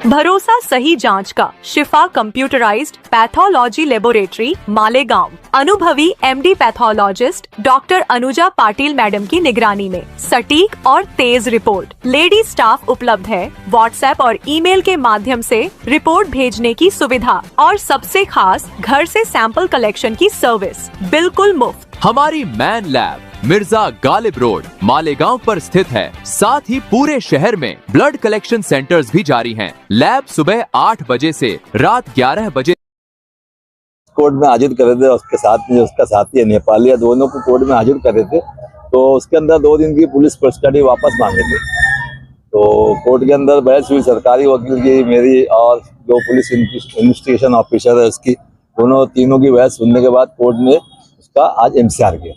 भरोसा सही जांच का शिफा कंप्यूटराइज्ड पैथोलॉजी लेबोरेटरी मालेगांव अनुभवी MD pathologist doctor Anuja Patil madam की निगरानी में सटीक और तेज रिपोर्ट। लेडी स्टाफ उपलब्ध है। व्हाट्सएप और ईमेल के माध्यम से रिपोर्ट भेजने की सुविधा और सबसे खास घर से सैंपल कलेक्शन की सर्विस बिल्कुल मुफ्त। हमारी man lab Mirza Ghalib road Malegaon पर स्थित है। साथ ही पूरे शहर में ब्लड कलेक्शन सेंटर्स भी जारी हैं। लैब सुबह 8 बजे से रात 11 बजे कोर्ट में हाजिर करे थे। उसके साथ में उसका साथी है नेपाली है, दोनों को कोर्ट में हाजिर करे थे। तो उसके अंदर 2 दिन की पुलिस कस्टडी वापस मांगे थे। तो कोर्ट के अंदर बहस हुई सरकारी वकील की, मेरी और जो पुलिस इन्वेस्टिगेशन ऑफिसर है उसकी, दोनों तीनों की बहस सुनने के बाद कोर्ट ने उसका आज MCR किया।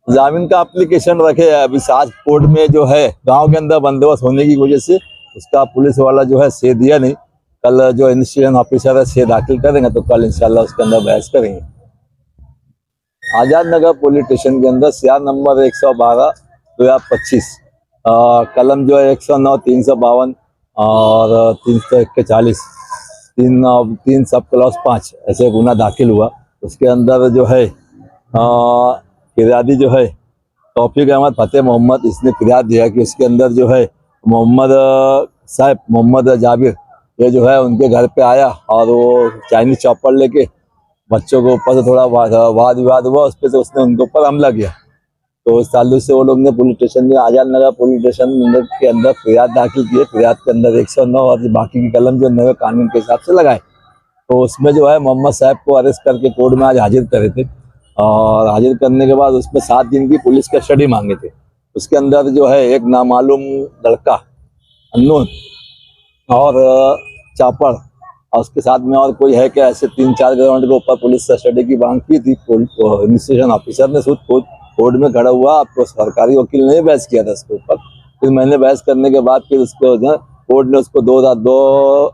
जामीन का एप्लीकेशन रखे है। अभी आज कोर्ट में जो है गांव के अंदर बंदोबस्त होने की वजह से उसका पुलिस वाला जो है से दिया नहीं। कल जो इन्वेस्टिगेशन ऑफिसर है से दाखिल करेंगे तो कल इंशाल्लाह उसके अंदर बहस करेंगे। आजाद नगर पुलिस स्टेशन के अंदर CR नंबर 112/2025 कलम जो है 109, 352 और 341 3 सब क्लॉज 5 ऐसे गुना दाखिल हुआ। उसके अंदर जो है फिरियादी जो है तौफीक अहमद फतेह मोहम्मद, इसने फिरियाद दिया कि उसके अंदर जो है मोहम्मद जाबिर ये जो है उनके घर पे आया और वो चाइनीज चॉपर लेके बच्चों के ऊपर से थोड़ा वाद विवाद हुआ। उस पर से उसने उनके ऊपर हमला किया। तो इस ताल्लुक से वो लोग ने पुलिस स्टेशन में आजाद नगर पुलिस स्टेशन के अंदर फिरियाद दाखिल की है। फिरियाद के अंदर 109 और बाकी की कलम जो नए कानून के हिसाब से लगाए। तो उसमें जो है मोहम्मद साहब को अरेस्ट करके कोर्ट में आज हाजिर करे थे और हाजिर करने के बाद उसमें 7 दिन की पुलिस कस्टडी मांगे थे। उसके अंदर जो है एक नामालूम लड़का अननोन और चापड़ और उसके साथ में और कोई है क्या, ऐसे 3-4 ग्राउंड के ऊपर पुलिस कस्टडी की मांग की थी। इन्वेस्टिगेशन ऑफिसर ने खुद कोर्ट में खड़ा हुआ। आपको सरकारी वकील ने बहस किया था इसके ऊपर। फिर मैंने बहस करने के बाद फिर उसको कोर्ट ने उसको 2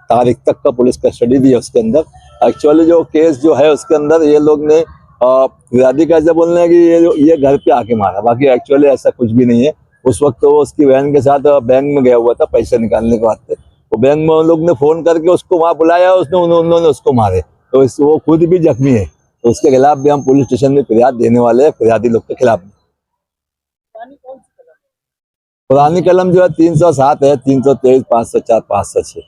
तारीख तक का पुलिस कस्टडी दी है। उसके अंदर एक्चुअली जो केस जो है उसके अंदर ये लोग ने फिरियादी का ऐसा बोलना है कि ये घर पे आके मारा, बाकी एक्चुअली ऐसा कुछ भी नहीं है। उस वक्त तो वो उसकी बहन के साथ बैंक में गया हुआ था पैसे निकालने के वास्ते। वो बैंक में उन लोग ने फोन करके उसको वहां बुलाया, उन्होंने उसको मारे। तो वो खुद भी जख्मी है। तो उसके खिलाफ भी हम पुलिस स्टेशन में फिरियाद देने वाले हैं, फिरियादी लोग के खिलाफ। पुरानी कलम जो है 307 है, 323, 504, 506।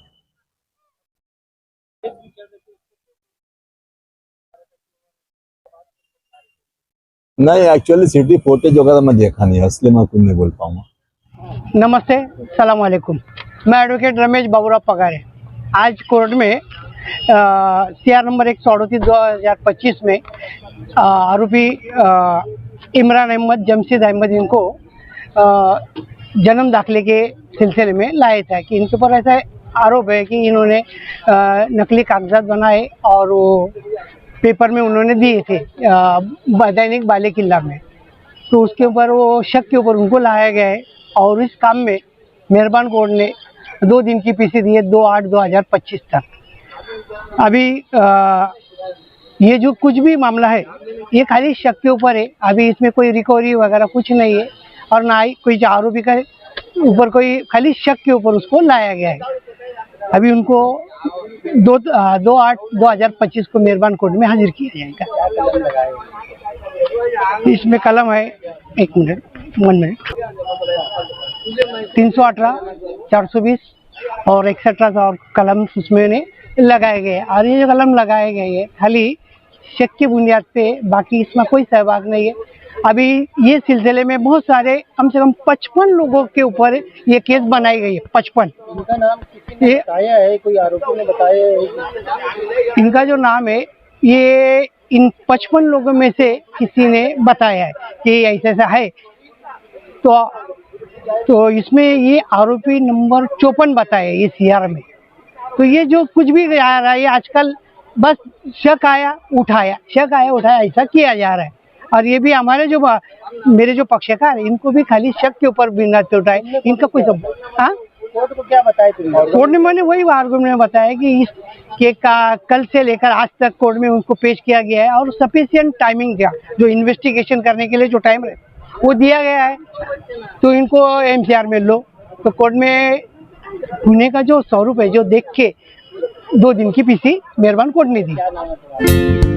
नहीं, एक्चुअली सिटी फुटेज वगैरह मैं देखा नहीं है, इसलिए मैं कुछ नहीं बोल पाऊंगा। नमस्ते, सलाम वालेकुम। मैं एडवोकेट रमेश बाबूराव पगारे। आज कोर्ट में CR नंबर 138/2025 में आरोपी इमरान अहमद, जमशेद अहमद इनको जन्म दाखिले के सिलसिले में लाया था कि इनके ऊपर ऐसा आरोप है कि इन्होंने नकली कागजात बनाए और वो पेपर में उन्होंने दिए थे दैनिक बाले किला में। तो उसके ऊपर वो शक के ऊपर उनको लाया गया है और इस काम में मेहरबान कोर्ट ने 2 दिन की PC दी है, 2/8/2025 तक। अभी ये जो कुछ भी मामला है ये खाली शक के ऊपर है। अभी इसमें कोई रिकवरी वगैरह कुछ नहीं है और ना ही कोई आरोपी का ऊपर कोई, खाली शक के ऊपर उसको लाया गया है। अभी उनको 2/8/2025 को मेहरबान कोर्ट में हाजिर किया जाएगा। इसमें कलम है 1 मिनट 318, 420 और एक्सेट्रा और कलम उसमें ने लगाए गए। और ये जो कलम लगाए गए हैं खाली शक की बुनियाद पे, बाकी इसमें कोई सहभाग नहीं है। अभी ये सिलसिले में बहुत सारे कम से कम 55 लोगों के ऊपर ये केस बनाई गई है। 55। इनका नाम किसी ने बताया है, कोई आरोपी ने बताया है? इनका जो नाम है ये इन 55 लोगों में से किसी ने बताया है कि ऐसा ऐसा है। तो इसमें ये आरोपी नंबर 54 बताया ये CR में। तो ये जो कुछ भी आ रहा है आजकल बस शक आया उठाया, शक आया उठाया ऐसा किया जा रहा है। और ये भी हमारे जो मेरे जो पक्षकार है इनको भी खाली शक के ऊपर बिना उठाए इनका कोई सब। हाँ, कोर्ट को क्या बताया तुमने? कोर्ट ने मैंने वही आर्गुमेंट में बताया कि इस के कल से लेकर आज तक कोर्ट में उनको पेश किया गया है और सफिशिएंट टाइमिंग दिया, जो इन्वेस्टिगेशन करने के लिए जो टाइम है वो दिया गया है। तो इनको MCR में लो। तो कोर्ट में पुणे का जो स्वरूप है जो देख के 2 दिन की पीसी मेहरबान कोर्ट ने दी।